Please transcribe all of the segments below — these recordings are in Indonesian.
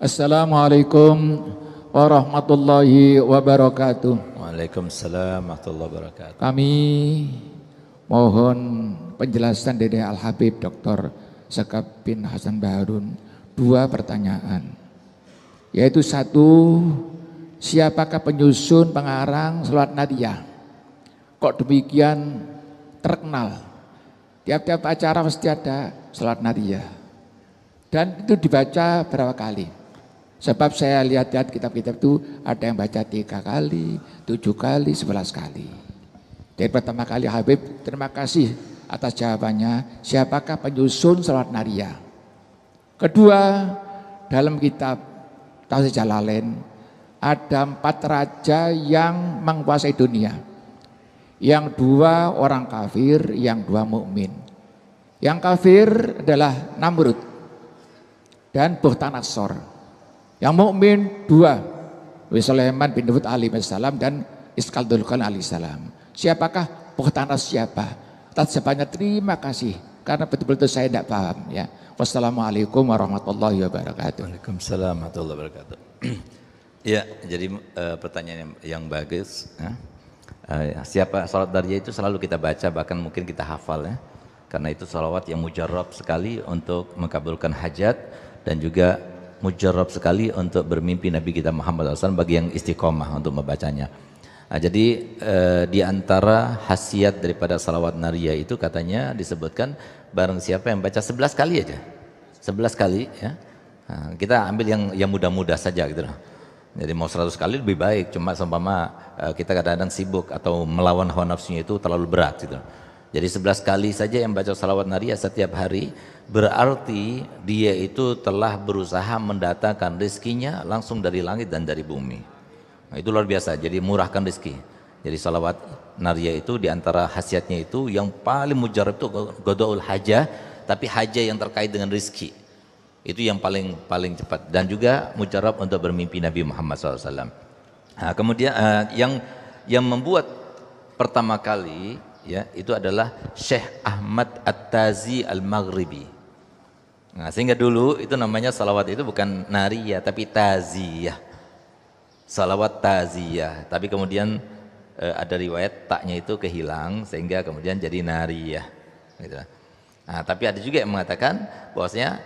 Assalamualaikum warahmatullahi wabarakatuh. Waalaikumsalam warahmatullahi wabarakatuh. Kami mohon penjelasan dari Al-Habib Dr. Sekap bin Hasan Baharun. Dua pertanyaan, yaitu satu, siapakah penyusun pengarang Sholawat Nariyah? Kok demikian terkenal? Tiap-tiap acara pasti ada Sholawat Nariyah. Dan itu dibaca berapa kali? Sebab saya lihat-lihat kitab-kitab itu ada yang baca 3 kali, 7 kali, 11 kali. Dari pertama kali Habib, terima kasih atas jawabannya. Siapakah penyusun Sholawat Nariyah? Kedua, dalam kitab Tafsir Jalalain ada 4 raja yang menguasai dunia. Yang 2 orang kafir, yang 2 mukmin. Yang kafir adalah Namrud dan Bukhtanasor. Yang mukmin 2, Sulaiman bin Daud alaihissalam dan Iskandar alaihissalam. Siapakah Bukhtanasor siapa? Atas jawabannya terima kasih, karena betul-betul saya tidak paham ya. Wassalamualaikum warahmatullahi wabarakatuh. Waalaikumsalam warahmatullahi wabarakatuh. Ya, jadi pertanyaan yang bagus. Siapa Sholawat Nariyah itu selalu kita baca, bahkan mungkin kita hafal ya. Karena itu sholawat yang mujarab sekali untuk mengabulkan hajat dan juga mujarab sekali untuk bermimpi Nabi kita Muhammad SAW bagi yang istiqomah untuk membacanya. Jadi di antara khasiat daripada Sholawat Nariyah itu katanya disebutkan barang siapa yang baca 11 kali aja, 11 kali ya. Kita ambil yang mudah-mudah saja gitu loh. Jadi mau 100 kali lebih baik, cuma seumpama kita kadang-kadang sibuk atau melawan hawa nafsunya itu terlalu berat gitu. Jadi 11 kali saja yang baca Sholawat Nariyah setiap hari, berarti dia itu telah berusaha mendatangkan rezekinya langsung dari langit dan dari bumi. Nah, itu luar biasa, jadi murahkan rezeki. Jadi Sholawat Nariyah itu diantara khasiatnya itu yang paling mujarab itu Qadaul Hajah, tapi hajah yang terkait dengan rezeki. Itu yang paling cepat, dan juga mujarab untuk bermimpi Nabi Muhammad SAW. Nah, kemudian yang membuat pertama kali ya itu adalah Syekh Ahmad At-Tazi Al-Maghribi. Nah, sehingga dulu itu namanya salawat itu bukan nariyah tapi taziyah. Salawat taziyah. Tapi kemudian ada riwayat taknya itu kehilang sehingga kemudian jadi nariyah. Gitu. Nah, tapi ada juga yang mengatakan bahwasanya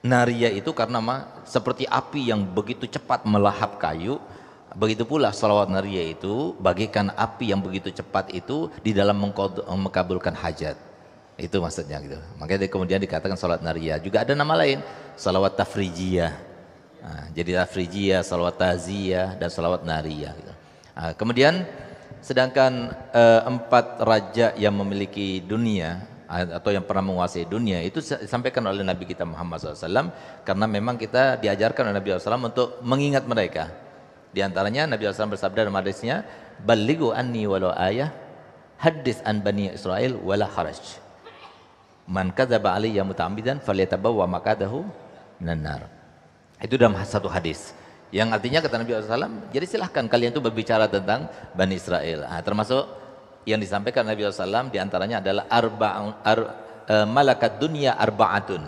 nariyah itu karena seperti api yang begitu cepat melahap kayu. Begitu pula salawat nariyah itu bagaikan api yang begitu cepat itu di dalam mengkabulkan hajat. Itu maksudnya gitu. Makanya kemudian dikatakan salawat nariyah. Juga ada nama lain, salawat tafrijiyah. Nah, jadi tafrijiyah, salawat taziyah dan salawat nariyah gitu. Nah, kemudian sedangkan 4 raja yang memiliki dunia atau yang pernah menguasai dunia itu disampaikan oleh Nabi kita Muhammad SAW, karena memang kita diajarkan oleh Nabi SAW untuk mengingat mereka. Di antaranya Nabi SAW bersabda dalam hadisnya, "Ballighu anni walau ayah, hadits an bani Israel wala haraj. Man kadzaba alayya muta'ammidan falyatabawwa maq'adahu minan nar." Itu dalam satu hadis. Yang artinya kata Nabi SAW, jadi silahkan kalian itu berbicara tentang Bani Israel. Nah, termasuk yang disampaikan Nabi SAW di antaranya adalah malakat dunia arba'atun.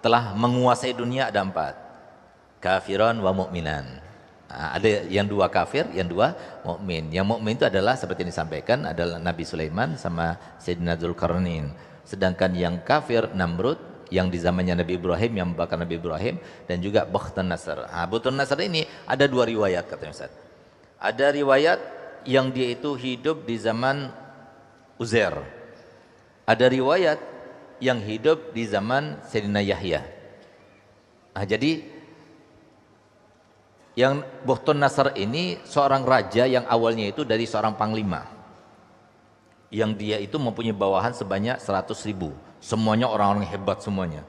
Telah menguasai dunia ada 4. Kafiran wa mu'minan. Nah, ada yang 2 kafir, yang 2 mukmin. Yang mukmin itu adalah seperti yang disampaikan adalah Nabi Sulaiman sama Sayyidina Dzulkarnain. Sedangkan yang kafir Namrud yang di zamannya Nabi Ibrahim, yang membakar Nabi Ibrahim, dan juga Bukhtanasor. Nah, Bukhtanasor ini ada 2 riwayat katanya Ustaz. Ada riwayat yang dia itu hidup di zaman Uzair. Ada riwayat yang hidup di zaman Sayyidina Yahya. Nah, jadi yang Bukhtanasor ini seorang raja yang awalnya itu dari seorang panglima, yang dia itu mempunyai bawahan sebanyak 100.000, semuanya orang-orang hebat semuanya,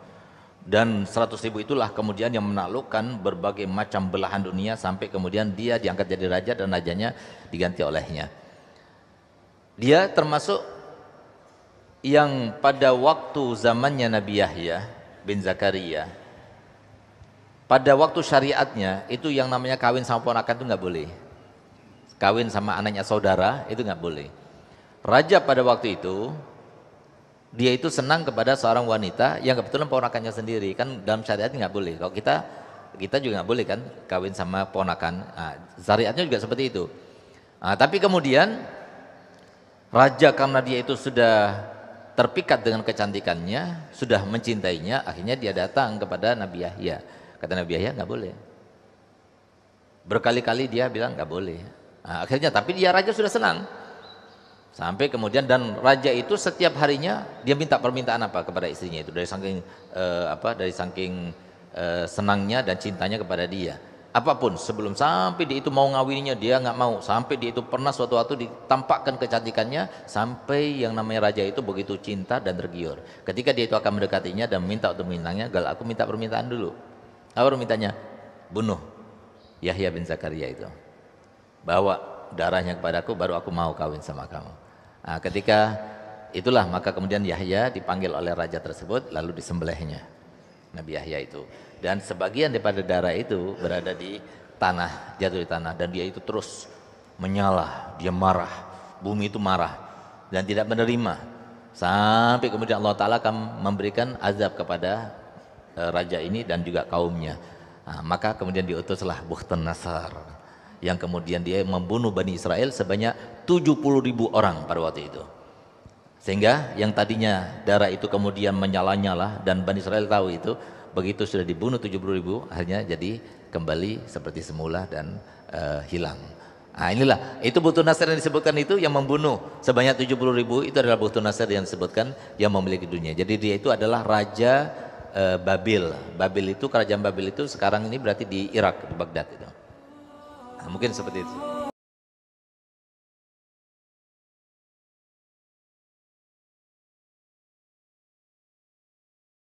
dan 100.000 itulah kemudian yang menaklukkan berbagai macam belahan dunia sampai kemudian dia diangkat jadi raja dan rajanya diganti olehnya. Dia termasuk yang pada waktu zamannya Nabi Yahya bin Zakaria, pada waktu syariatnya itu yang namanya kawin sama ponakan itu nggak boleh, kawin sama anaknya saudara itu nggak boleh. Raja pada waktu itu dia itu senang kepada seorang wanita yang kebetulan ponakannya sendiri, kan dalam syariat nggak boleh. Kalau kita kita juga nggak boleh kan kawin sama ponakan. Nah, syariatnya juga seperti itu. Nah, tapi kemudian raja karena dia itu sudah terpikat dengan kecantikannya, sudah mencintainya, akhirnya dia datang kepada Nabi Yahya. Kata Nabi Yahya nggak boleh. Berkali-kali dia bilang nggak boleh. Nah, akhirnya tapi dia raja sudah senang. Sampai kemudian dan raja itu setiap harinya dia minta permintaan apa kepada istrinya itu dari saking senangnya dan cintanya kepada dia. Apapun sebelum sampai dia itu mau ngawininya dia nggak mau, sampai dia itu pernah suatu waktu ditampakkan kecantikannya sampai yang namanya raja itu begitu cinta dan tergiur. Ketika dia itu akan mendekatinya dan minta untuk memintanya, gal aku minta permintaan dulu. Apa permintaannya? Bunuh Yahya bin Zakaria itu. Bawa darahnya kepadaku baru aku mau kawin sama kamu. Nah, ketika itulah maka kemudian Yahya dipanggil oleh raja tersebut lalu disembelihnya Nabi Yahya itu. Dan sebagian daripada darah itu berada di tanah, jatuh di tanah dan dia itu terus menyala, dia marah, bumi itu marah dan tidak menerima sampai kemudian Allah Ta'ala akan memberikan azab kepada raja ini dan juga kaumnya. Nah, maka kemudian diutuslah Bukhtan-Nasar yang kemudian dia membunuh Bani Israel sebanyak 70.000 orang pada waktu itu. Sehingga yang tadinya darah itu kemudian menyala-nyala dan Bani Israel tahu itu, begitu sudah dibunuh 70.000 akhirnya jadi kembali seperti semula dan hilang. Nah inilah, itu Buhtun Nasr yang disebutkan itu yang membunuh sebanyak 70.000 itu adalah Buhtun Nasr yang disebutkan yang memiliki dunia. Jadi dia itu adalah Raja Babil. Babil itu, kerajaan Babil itu sekarang ini berarti di Irak, di Baghdad itu. Nah, mungkin seperti itu.